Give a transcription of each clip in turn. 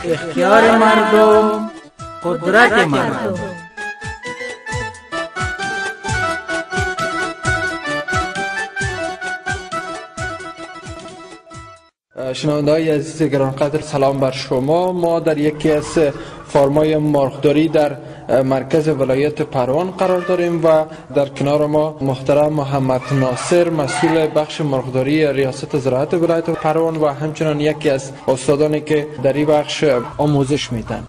اختیار مردم، قدرت مردم. شنونده‌های عزیز گرانقدر، سلام بر شما. ما در یکی از فارمای مرغداری در مرکز ولایت پروان قرار داریم و در کنار ما محترم محمد ناصر، مسئول بخش مرغداری ریاست زراعت ولایت پروان و همچنان یکی از استادانی که در این بخش آموزش میدن.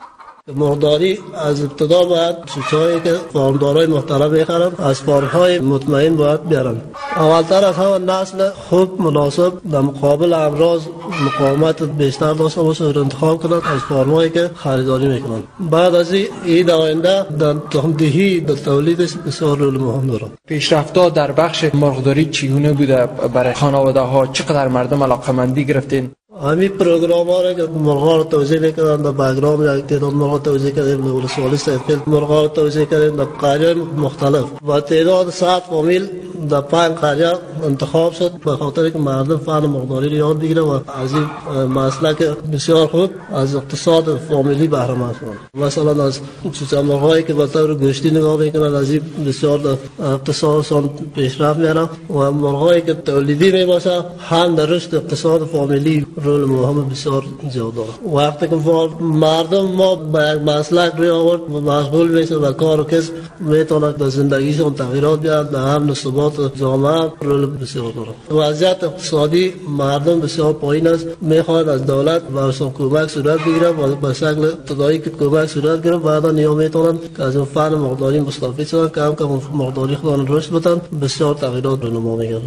مرغداری از ابتدا باید چیزهایی که فارمدارای محترم میخرن از فارم‌های مطمئن باید بیارن. اولتر از همه نسل خوب مناسب در مقابل امراض مقاومت بیشتر داشته باشه و انتخاب کنند از فارم‌هایی که خریداری میکنن. بعد از این آینده در تخم‌دهی در تولیدش بسیار رول مهم داره. پیشرفت‌ها در بخش مرغداری چگونه بوده؟ برای خانواده‌ها چقدر مردم علاقه‌مندی گرفتین؟ همین پروگرام ها را که مرغا را توزیع میکنن در بگرام یک تعداد مرغا توزیع کردیم در ولسوالی سیدخیل مرغا را توزیع کردیم در قریه مختلف و تعداد 100 فامیل در 5 قریه انتخاب شد به خاطر که مردم فن مرغداری را یاد بگیرن و از این مسلک بسیار خوب از اقتصاد فامیلی بهره مند شدن. مثلا از چیزا مرغایی که به طور گوشتی نگاه میکنن از این بسیار اقتصادشان پیشرفت میارن و مرغایی که تولیدی میباشه هم در رشد اقتصاد فامیلی رول مهم بسیار زیاد داره. وقتی که مردم ما به یک مسلک روی آورد و مشغول میشه و کار و کسب میتونه در زندگیشون تغییرات بیاد، در امن و ثبات جامعه رول بسیار داره. وضعیت اقتصادی مردم بسیار پایین است، میخواد از دولت براشون کمک صورت بگیره و به شکل ابتدایی که کمک صورت گرفت بعدا نیا میتونن که از فن مرغداری مستفید شدن، کم کم مرغداری خودشون رشد بدن، بسیار تغییرات به نما میگیره.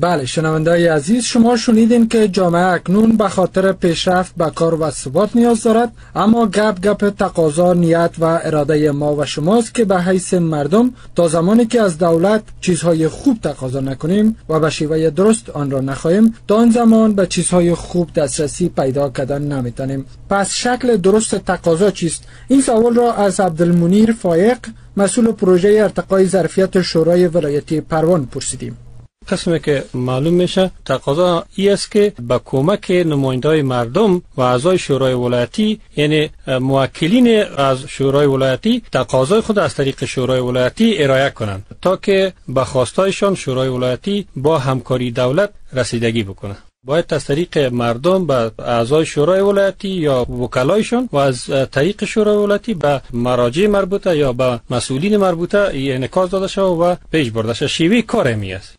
بله شنونده‌های عزیز، شما شنیدین که جامعه اکنون به خاطر پیشرفت به کار و ثبات نیاز دارد، اما گپ تقاضا، نیت و اراده ما و شماست که به حیث مردم تا زمانی که از دولت چیزهای خوب تقاضا نکنیم و به شیوه درست آن را نخواهیم، تا آن زمان به چیزهای خوب دسترسی پیدا کردن نمیتونیم. پس شکل درست تقاضا چیست؟ این سوال را از عبدالمنیر فایق، مسئول پروژه ارتقای ظرفیت شورای ولایتی پروان پرسیدیم. قسمی که معلوم میشه تقاضا ای است که با کمک نمایندای مردم و اعضای شورای ولایتی، یعنی موکلین از شورای ولایتی، تقاضای خود از طریق شورای ولایتی ارائه کنند تا که به خواستایشان شورای ولایتی با همکاری دولت رسیدگی بکنه. باید از طریق مردم به اعضای شورای ولایتی یا وکلایشان و از طریق شورای ولایتی به مراجع مربوطه یا به مسئولین مربوطه انعکاس داده شود و پیش برده شود. شیوه کار می است.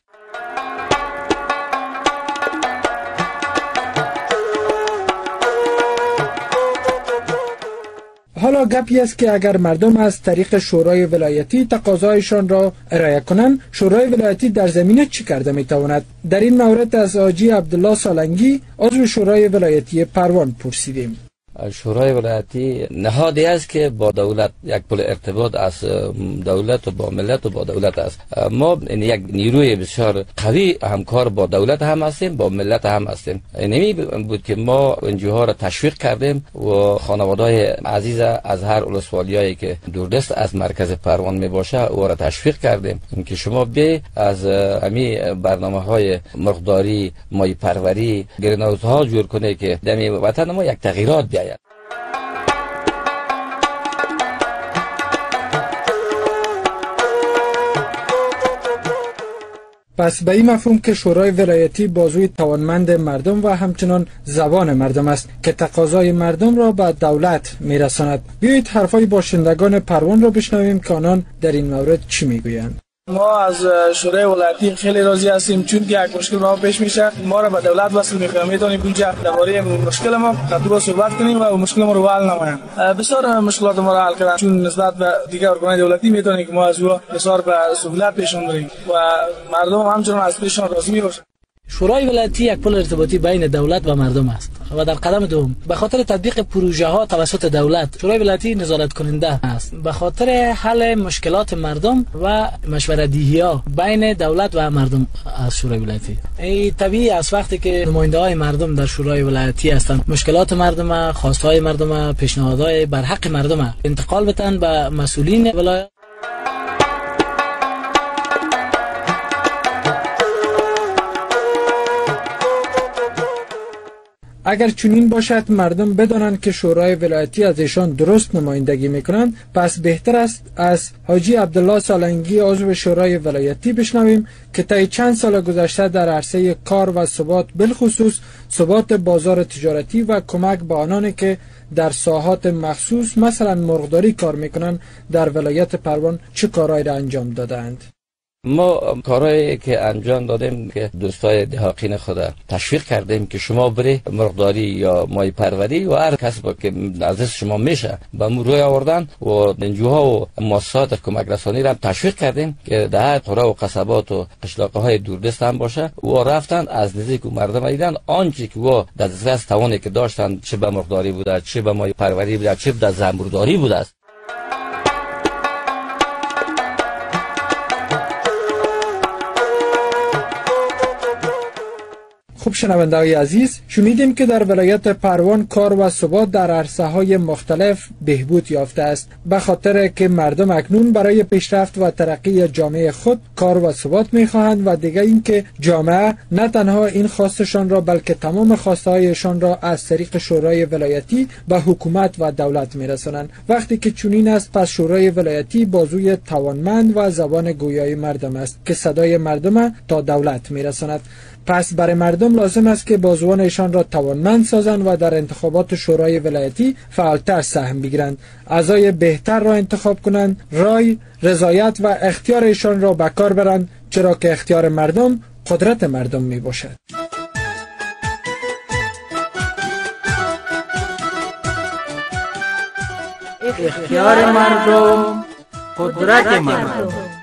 حالا گپی است که اگر مردم از طریق شورای ولایتی تقاضایشان را ارائه کنند، شورای ولایتی در زمینه چی کرده میتواند؟ در این مورد از حاجی عبدالله سالنگی، عضو شورای ولایتی پروان پرسیدیم. شورای ولایتی نهادی است که با دولت یک پل ارتباط از دولت و با ملت و با دولت است. ما یک نیروی بسیار قوی همکار با دولت هم هستیم، با ملت هم هستیم. نمی بود که ما انجوها را تشویق کردیم و خانواده‌های عزیز از هر ولسوالیایی که دوردست از مرکز پروان می باشه او را تشویق کردیم که شما به از امی برنامه‌های مرغداری، ماهی پروری، گرین‌هاوس‌ها جور کنه که در وطن ما یک تغییرات بیاید. پس به این مفهوم که شورای ولایتی بازوی توانمند مردم و همچنان زبان مردم است که تقاضای مردم را به دولت میرساند. بیایید حرفای باشندگان پروان را بشنویم که آنان در این مورد چی میگویند. ما از شورای ولایتی خیلی راضی هستیم، چون که یک مشکل ما پیش میشه ما را به دولت وصل میکنیم، میتونیم اونجا درباره مشکل ما خطوبه صحبت کنیم و مشکل ما رو حل نماییم. بسیار مشکلات ما را حل کردن، چون نسبت به دیگر ارگان‌های دولتی میتونیم که ما از او بسیار به سهولت پیشون بریم و مردم همچنان از پیشون راضی میباشند. شورای ولایتی یک پل ارتباطی بین دولت و مردم است و در قدم دوم به خاطر تطبیق پروژه ها توسط دولت شورای ولایتی نظارت کننده است. به خاطر حل مشکلات مردم و مشورت دهی ها بین دولت و مردم از شورای ولایتی. این طبیعی است وقتی که نماینده های مردم در شورای ولایتی هستند، مشکلات مردم، خواستهای مردم، پیشنهادهای بر حق مردم انتقال بدن به مسئولین ولایت. اگر چنین باشد مردم بدانند که شورای ولایتی از ایشان درست نمایندگی میکنند، پس بهتر است از حاجی عبدالله سالنگی عضو شورای ولایتی بشنویم که طی چند سال گذشته در عرصه کار و ثبات، بالخصوص ثبات بازار تجارتی و کمک به آنانی که در ساحات مخصوص مثلا مرغداری کار میکنند در ولایت پروان چه کارهایی را انجام دادند. ما کارهایی که انجام دادیم که دوستای دهاقین خود تشویق کردیم که شما بری مرغداری یا ماهی پروری و هر کس که از دست شما میشه به روی آوردن و انجوها و مؤسسات کمک رسانی را تشویق کردیم که در قرى و قصبات و قشلاقه های دوردست هم باشه و رفتن از نزدیک مردم دیدن آنچه که و در دسترس توانی که داشتن، چه به مرغداری بوده، چه به ماهی پروری بوده، چه به زنبورداری بوده است. خب شنونده‌های عزیز، شنیدیم که در ولایت پروان کار و ثبات در عرصه‌های مختلف بهبود یافته است، به خاطر که مردم اکنون برای پیشرفت و ترقی جامعه خود کار و ثبات می‌خواهند و دیگر اینکه جامعه نه تنها این خواستشان را بلکه تمام خواسته‌هایشان را از طریق شورای ولایتی به حکومت و دولت می‌رسانند. وقتی که چنین است، پس شورای ولایتی بازوی توانمند و زبان گویای مردم است که صدای مردم تا دولت می‌رساند. پس برای مردم لازم است که بازوانشان را توانمند سازند و در انتخابات شورای ولایتی فعالتر سهم بگیرند، اعضای بهتر را انتخاب کنند، رای، رضایت و اختیارشان را به کار برند، چرا که اختیار مردم قدرت مردم می باشد. اختیار مردم قدرت مردم.